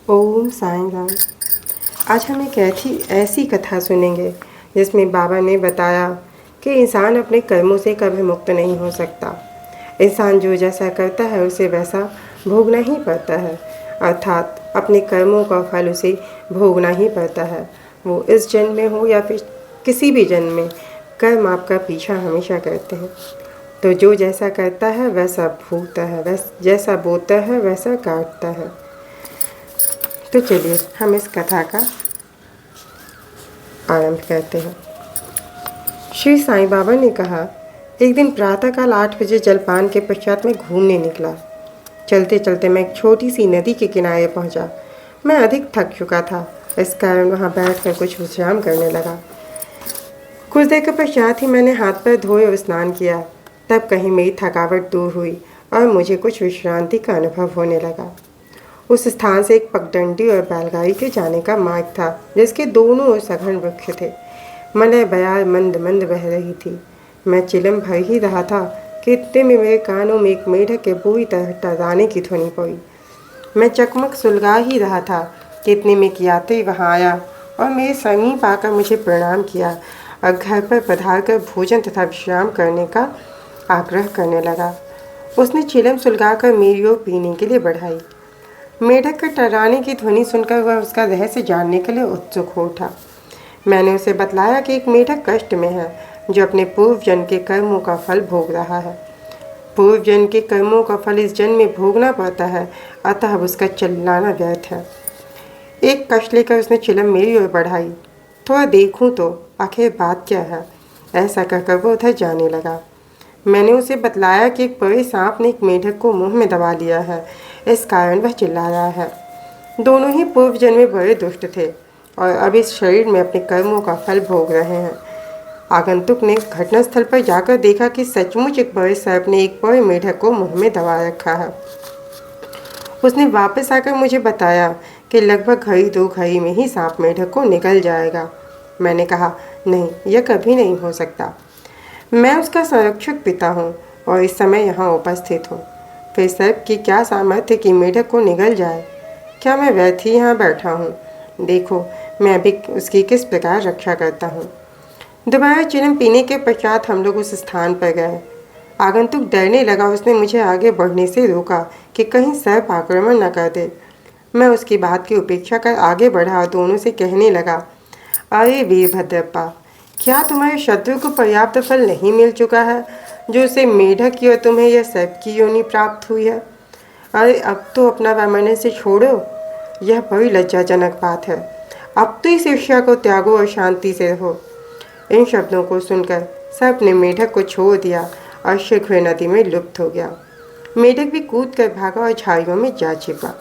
ओम साईं राम। आज हम एक ऐसी कथा सुनेंगे जिसमें बाबा ने बताया कि इंसान अपने कर्मों से कभी मुक्त नहीं हो सकता। इंसान जो जैसा करता है उसे वैसा भोगना ही पड़ता है, अर्थात अपने कर्मों का फल उसे भोगना ही पड़ता है। वो इस जन्म में हो या फिर किसी भी जन्म में, कर्म आपका पीछा हमेशा करते हैं। तो जो जैसा करता है वैसा भोगता है, जैसा बोता है वैसा काटता है। तो चलिए हम इस कथा का आरंभ करते हैं। श्री साईं बाबा ने कहा, एक दिन प्रातःकाल 8 बजे जलपान के पश्चात मैं घूमने निकला। चलते चलते मैं एक छोटी सी नदी के किनारे पहुंचा। मैं अधिक थक चुका था, इस कारण वहां बैठकर कुछ विश्राम करने लगा। कुछ देर के पश्चात ही मैंने हाथ पैर धोए और स्नान किया। तब कहीं मेरी थकावट दूर हुई और मुझे कुछ विश्रांति का अनुभव होने लगा। उस स्थान से एक पगडंडी और बैलगाड़ी के जाने का मार्ग था, जिसके दोनों ओर सघन वृक्ष थे। मलय बयार मंद मंद बह रही थी। मैं चिलम भर ही रहा था कि इतने में मेरे कानों में एक मेढक के बुरी तरह टर्राने की ध्वनि पड़ी। मैं चकमक सुलगा ही रहा था कि इतने में एक यात्री वहाँ आया और मेरे समीप आकर मुझे प्रणाम किया और घर पर पधार कर भोजन तथा विश्राम करने का आग्रह करने लगा। उसने चिलम सुलगाकर मेरी ओर पीने के लिए बढ़ाई। मेढक के टर्राने की ध्वनि सुनकर वह उसका रहस्य जानने के लिए उत्सुक हो उठा। मैंने उसे बतलाया कि एक मेढक कष्ट में है, जो अपने पूर्व जन्म के कर्मों का फल भोग रहा है। पूर्व जन्म के कर्मों का फल इस जन्म में भोगना पड़ता है, अतः उसका चिल्लाना व्यर्थ है। एक कष्ट लेकर उसने चिलम मेरी ओर बढ़ाई। थोड़ा देखूं तो आखिर बात क्या है, ऐसा कहकर वो उधर जाने लगा। मैंने उसे बतलाया कि एक बड़े सांप ने एक मेढक को मुंह में दबा लिया है, इस कारण वह चिल्ला रहा है। दोनों ही पूर्व जन्म में बड़े दुष्ट थे और अब इस शरीर में अपने कर्मों का फल भोग रहे हैं। आगंतुक ने घटनास्थल पर जाकर देखा कि सचमुच एक बड़े सर्प ने एक बड़े मेढक को मुंह में दबा रखा है। उसने वापस आकर मुझे बताया कि लगभग घड़ी 2 घड़ी में ही सांप मेढक को निकल जाएगा। मैंने कहा, नहीं, यह कभी नहीं हो सकता। मैं उसका संरक्षक पिता हूँ और इस समय यहाँ उपस्थित हूँ। फिर सर्प की क्या सामर्थ्य कि मेढक को निगल जाए? क्या मैं व्यर्थ ही यहाँ बैठा हूँ? देखो मैं अभी उसकी किस प्रकार रक्षा करता हूँ। दोबारा चिलम पीने के पश्चात हम लोग उस स्थान पर गए। आगंतुक डरने लगा। उसने मुझे आगे बढ़ने से रोका कि कहीं सर्प आक्रमण न कर दे। मैं उसकी बात की उपेक्षा कर आगे बढ़ा और दोनों से कहने लगा, अरे वीरभद्रप्पा, क्या तुम्हारे शत्रु को पर्याप्त फल नहीं मिल चुका है, जो उसे मेढक की और तुम्हें यह सर्प की योनि प्राप्त हुई है? अरे अब तो अपना वैमनस्य से छोड़ो, यह बड़ी लज्जाजनक बात है। अब तो इस ईर्ष्या को त्यागो और शांति से रहो। इन शब्दों को सुनकर सर्प ने मेढक को छोड़ दिया और शीघ्र नदी में लुप्त हो गया। मेढक भी कूद कर भागा और झाड़ियों में जा छिपा।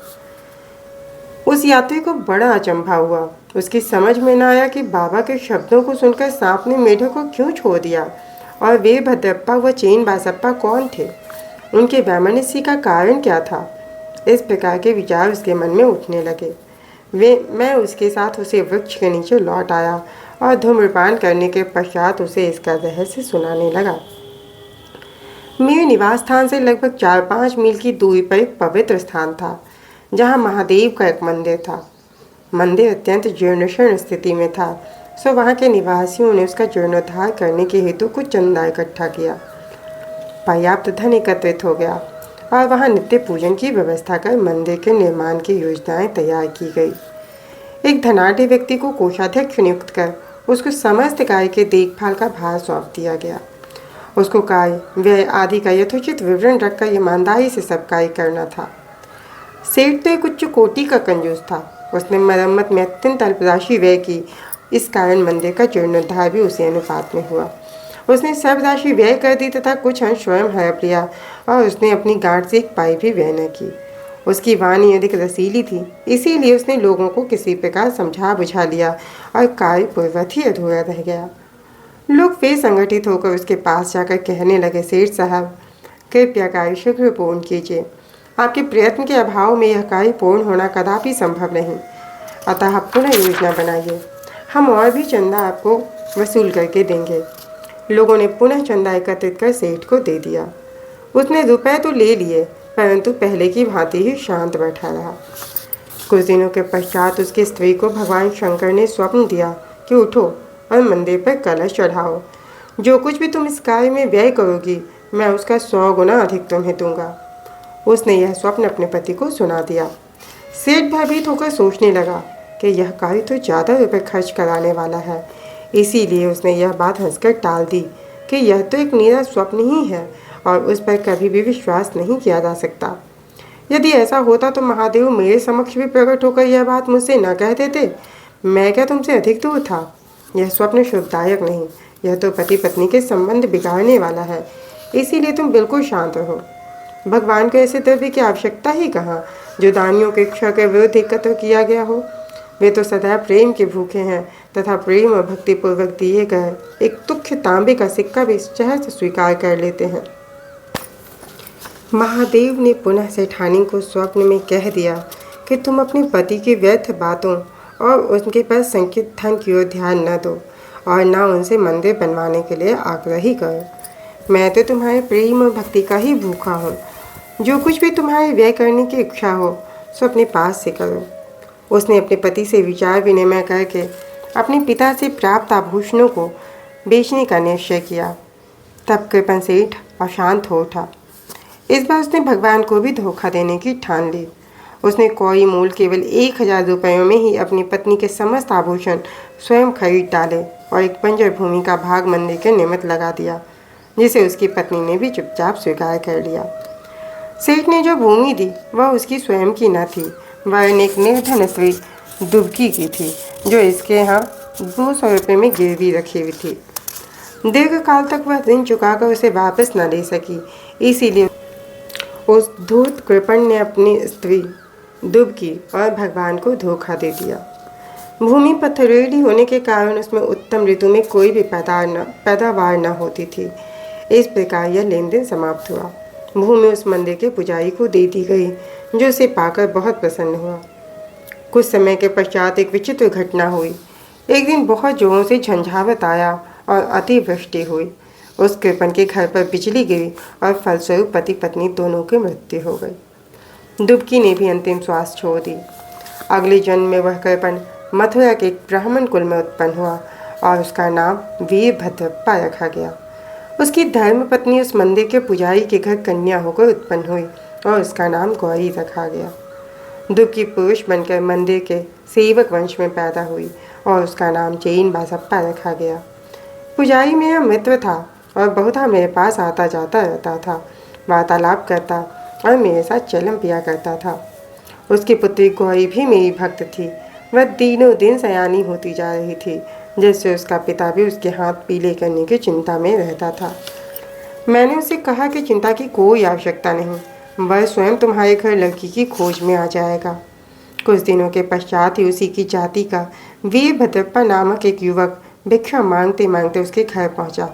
उस यात्री को बड़ा अचंभा हुआ। उसकी समझ में न आया कि बाबा के शब्दों को सुनकर सांप ने मेढक को क्यों छोड़ दिया और वीरभद्रप्पा व चेन बासप्पा कौन थे, उनके वैमनस्य का कारण क्या था। इस प्रकार के विचार उसके मन में उठने लगे। मैं उसके साथ उसे वृक्ष के नीचे लौट आया और धूम्रपान करने के पश्चात उसे इसका रहस्य सुनाने लगा। मेरे निवास स्थान से लगभग 4-5 मील की दूरी पर एक पवित्र स्थान था, जहाँ महादेव का एक मंदिर था। मंदिर अत्यंत जीर्णशीर्ण स्थिति में था, सो वहाँ के निवासियों ने उसका जीर्णोद्धार करने के हेतु कुछ चंदा इकट्ठा किया। पर्याप्त धन एकत्रित हो गया और वहाँ नित्य पूजन की व्यवस्था कर मंदिर के निर्माण की योजनाएं तैयार की गई। एक धनाढ़ व्यक्ति को कोषाध्यक्ष नियुक्त कर उसको समस्त कार्य के देखभाल का भार सौंप दिया गया। उसको कार्य व्यय आदि का यथोचित विवरण रखकर ईमानदारी से सब कार्य करना था। सेठ तो एक उच्च कोटि का कंजूस था। उसने मरम्मत में अत्यंत अल्प राशि व्यय की, इस कारण मंदिर का जीर्णोद्धार भी उसी अनुपात में हुआ। उसने सब राशि व्यय कर दी तथा कुछ अंश स्वयं हड़प लिया और उसने अपनी गांठ से एक पाई भी व्यय न की। उसकी वाणी अधिक रसीली थी, इसीलिए उसने लोगों को किसी प्रकार समझा बुझा लिया और कार्य पूर्ववत ही अधूरा रह गया। लोग फिर संगठित होकर उसके पास जाकर कहने लगे, सेठ साहब, कृपया कार्य शीघ्र पूर्ण कीजिए। आपके प्रयत्न के अभाव में यह कार्य पूर्ण होना कदापि संभव नहीं, अतः आप पुनः योजना बनाइए। हम और भी चंदा आपको वसूल करके देंगे। लोगों ने पुनः चंदा एकत्रित कर सेठ को दे दिया। उसने रुपए तो ले लिए, परंतु पहले की भांति ही शांत बैठा रहा। कुछ दिनों के पश्चात उसकी स्त्री को भगवान शंकर ने स्वप्न दिया कि उठो और मंदिर पर कलश चढ़ाओ। जो कुछ भी तुम इस कार्य में व्यय करोगी, मैं उसका 100 गुना अधिक तुम्हें दूंगा। उसने यह स्वप्न अपने पति को सुना दिया। सेठ भयभीत होकर सोचने लगा कि यह कार्य तो ज़्यादा रुपये खर्च कराने वाला है। इसीलिए उसने यह बात हंसकर टाल दी कि यह तो एक निरा स्वप्न ही है और उस पर कभी भी विश्वास नहीं किया जा सकता। यदि ऐसा होता तो महादेव मेरे समक्ष भी प्रकट होकर यह बात मुझसे न कह देते। मैं क्या तुमसे अधिक दूर था? यह स्वप्न शुभदायक नहीं, यह तो पति पत्नी के संबंध बिगाड़ने वाला है। इसीलिए तुम बिल्कुल शांत रहो। भगवान को ऐसे द्रव्य की आवश्यकता ही कहाँ जो दानियों की इच्छा के विरुद्ध एकत्र किया गया हो। वे तो सदैव प्रेम के भूखे हैं तथा प्रेम और भक्तिपूर्वक दिए गए एक तुच्छ तांबे का सिक्का भी सहज स्वीकार कर लेते हैं। महादेव ने पुनः सेठानी को स्वप्न में कह दिया कि तुम अपने पति की व्यर्थ बातों और उनके पास संचित धन की ओर ध्यान न दो और न उनसे मंदिर बनवाने के लिए आग्रही करो। मैं तो तुम्हारे प्रेम और भक्ति का ही भूखा हूँ। जो कुछ भी तुम्हारे व्यय करने की इच्छा हो सो अपने पास से करो। उसने अपने पति से विचार विनिमय करके अपने पिता से प्राप्त आभूषणों को बेचने का निश्चय किया। तब कृपन सेठ अशांत हो उठा। इस बार उसने भगवान को भी धोखा देने की ठान ली। उसने कौड़ी मूल केवल 1000 रुपयों में ही अपनी पत्नी के समस्त आभूषण स्वयं खरीद डाले और एक बंजर भूमि का भाग मंदिर के निमित्त लगा दिया, जिसे उसकी पत्नी ने भी चुपचाप स्वीकार कर लिया। सेठ ने जो भूमि दी वह उसकी स्वयं की न थी, वह एक निर्धन स्त्री दुबकी की थी जो इसके यहाँ 200 रुपये में गिरवी रखी हुई थी। दीर्घ काल तक वह ऋण चुकाकर उसे वापस न ले सकी। इसीलिए उस धूर्त कृपण ने अपनी स्त्री दुबकी और भगवान को धोखा दे दिया। भूमि पथरीली होने के कारण उसमें उत्तम ऋतु में कोई भी पैदावार न होती थी। इस प्रकार यह लेन देन समाप्त हुआ। भूमि उस मंदिर के पुजारी को दे दी गई जो उसे पाकर बहुत प्रसन्न हुआ। कुछ समय के पश्चात एक विचित्र घटना हुई। एक दिन बहुत जोरों से झंझावत आया और अतिवृष्टि हुई। उस कृपण के घर पर बिजली गिरी और फलस्वरूप पति पत्नी दोनों की मृत्यु हो गई। दुबकी ने भी अंतिम श्वास छोड़ दी। अगले जन्म में वह कृपण मथुरा के एक ब्राह्मण कुल में उत्पन्न हुआ और उसका नाम वीरभद्रप्पा रखा गया। उसकी धर्म पत्नी उस मंदिर के पुजारी के घर कन्या होकर उत्पन्न हुई और उसका नाम गौरी रखा गया। दुबकी पुरुष बनकर मंदिर के सेवक वंश में पैदा हुई और उसका नाम जैन बासप्पा रखा गया। पुजारी मेरा मित्र था और बहुधा मेरे पास आता जाता रहता था, वार्तालाप करता और मेरे साथ चलम पिया करता था। उसकी पुत्री गौरी भी मेरी भक्त थी। वह दिनों दिन सयानी होती जा रही थी, जिससे उसका पिता भी उसके हाथ पीले करने की चिंता में रहता था। मैंने उसे कहा कि चिंता की कोई आवश्यकता नहीं, वह स्वयं तुम्हारे घर लड़की की खोज में आ जाएगा। कुछ दिनों के पश्चात ही उसी की जाति का वीरभद्रप्पा नामक एक युवक भिक्षा मांगते मांगते उसके घर पहुंचा।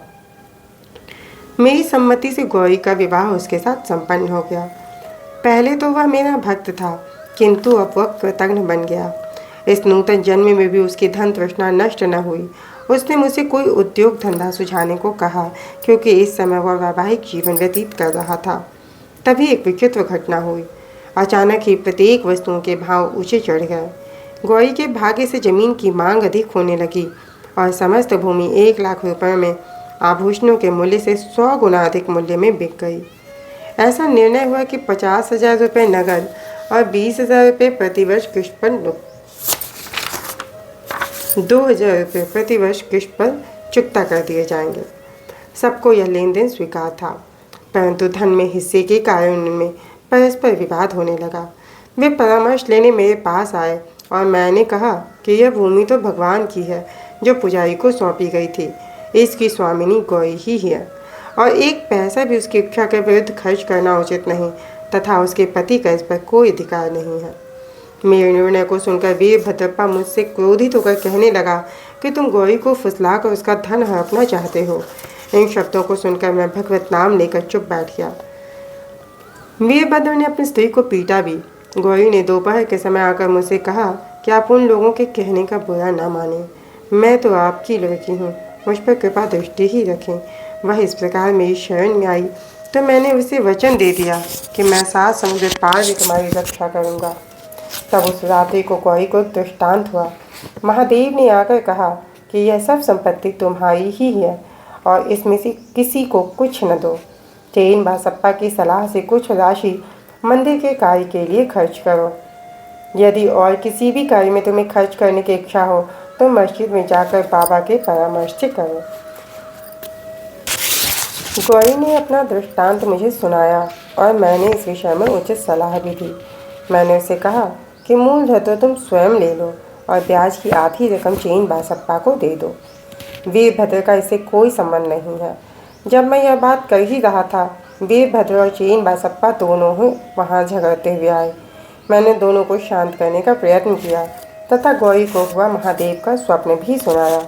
मेरी सम्मति से गौरी का विवाह उसके साथ संपन्न हो गया। पहले तो वह मेरा भक्त था, किंतु अब वह कृतघ्न बन गया। इस नूतन जन्म में भी उसकी धन तृष्णा नष्ट न हुई। उसने मुझसे कोई उद्योग धंधा सुझाने को कहा, क्योंकि इस समय वह वैवाहिक जीवन व्यतीत कर रहा था। तभी एक विचित्र घटना हुई। अचानक ही प्रत्येक वस्तुओं के भाव ऊंचे चढ़ गए। गौरी के भाग्य से जमीन की मांग अधिक होने लगी और समस्त भूमि 1 लाख रुपये में आभूषणों के मूल्य से 100 गुना अधिक मूल्य में बिक गई। ऐसा निर्णय हुआ कि 50,000 रुपये नगद और 20,000 रुपये प्रतिवर्ष किस्त पर 2,000 रुपये प्रतिवर्ष किस्त पर चुकता कर दिए जाएंगे। सबको यह लेन देन स्वीकार था, परंतु धन में हिस्से के कारण उनमें परस्पर विवाद होने लगा। वे परामर्श लेने मेरे पास आए और मैंने कहा कि यह भूमि तो भगवान की है जो पुजारी को सौंपी गई थी। इसकी स्वामिनी गौरी ही है और एक पैसा भी उसकी इच्छा के विरुद्ध खर्च करना उचित नहीं तथा उसके पति का इस पर कोई अधिकार नहीं है। मेरे निर्णय को सुनकर वीरभद्रप्पा मुझसे क्रोधित होकर कहने लगा कि तुम गौरी को फुसला कर उसका धन हड़पना चाहते हो। इन शब्दों को सुनकर मैं भगवत नाम लेकर चुप बैठ गया। वीरभद्र ने अपनी स्त्री को पीटा भी। गौरी ने दोपहर के समय आकर मुझसे कहा कि आप उन लोगों के कहने का बुरा ना माने। मैं तो आपकी लड़की हूँ, मुझ पर कृपा दृष्टि ही रखें। वह इस प्रकार मेरी शरण में आई तो मैंने उसे वचन दे दिया कि मैं 7 समुद्र पार भी तुम्हारी रक्षा करूँगा। तब उस रात्रि को गौरी को दृष्टांत हुआ। महादेव ने आकर कहा कि यह सब संपत्ति तुम्हारी ही है और इसमें से किसी को कुछ न दो। चेन बासप्पा की सलाह से कुछ राशि मंदिर के कार्य के लिए खर्च करो। यदि और किसी भी कार्य में तुम्हें खर्च करने की इच्छा हो तो मस्जिद में जाकर बाबा के परामर्श से करो। गौरी ने अपना दृष्टांत मुझे सुनाया और मैंने इस विषय में उचित सलाह भी दी। मैंने उसे कहा कि मूल धन तो तुम स्वयं ले लो और ब्याज की आधी रकम चेन बासप्पा को दे दो। वीरभद्र का इससे कोई संबंध नहीं है। जब मैं यह बात कर ही रहा था, वीरभद्र और चेन बासप्पा दोनों ही वहाँ झगड़ते हुए आए। मैंने दोनों को शांत करने का प्रयत्न किया तथा गौरी को हुआ महादेव का स्वप्न भी सुनाया।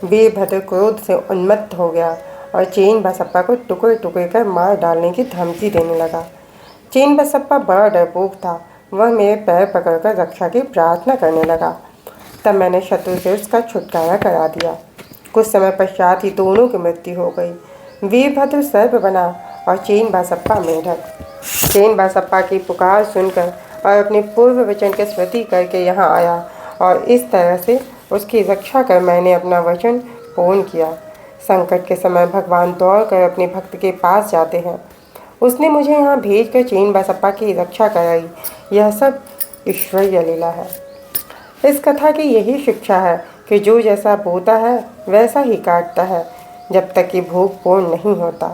वीरभद्र क्रोध से उन्मत्त हो गया और चेन बासप्पा को टुकड़े टुकड़े कर मार डालने की धमकी देने लगा। चेन बासप्पा बड़ा डरपोक था। वह मेरे पैर पकड़कर रक्षा की प्रार्थना करने लगा। तब मैंने शत्रु से उसका छुटकारा करा दिया। कुछ समय पश्चात ही दोनों की मृत्यु हो गई। वीरभद्र सर्प बना और चेन बासप्पा मेढक। चेन बासप्पा की पुकार सुनकर और अपने पूर्व वचन की स्मृति करके यहाँ आया और इस तरह से उसकी रक्षा कर मैंने अपना वचन पूर्ण किया। संकट के समय भगवान दौड़कर अपने भक्त के पास जाते हैं। उसने मुझे यहाँ भेजकर चेन बासप्पा की रक्षा कराई। यह सब ईश्वरीय लीला है। इस कथा की यही शिक्षा है कि जो जैसा बोता है वैसा ही काटता है, जब तक कि भोग पूर्ण नहीं होता।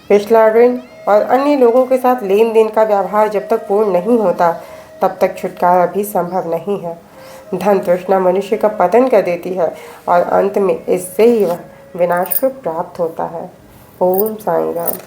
पिछला ऋण और अन्य लोगों के साथ लेन देन का व्यवहार जब तक पूर्ण नहीं होता, तब तक छुटकारा भी संभव नहीं है। धन तृष्णा मनुष्य का पतन कर देती है और अंत में इससे ही वह विनाश को प्राप्त होता है। ओम साईं राम।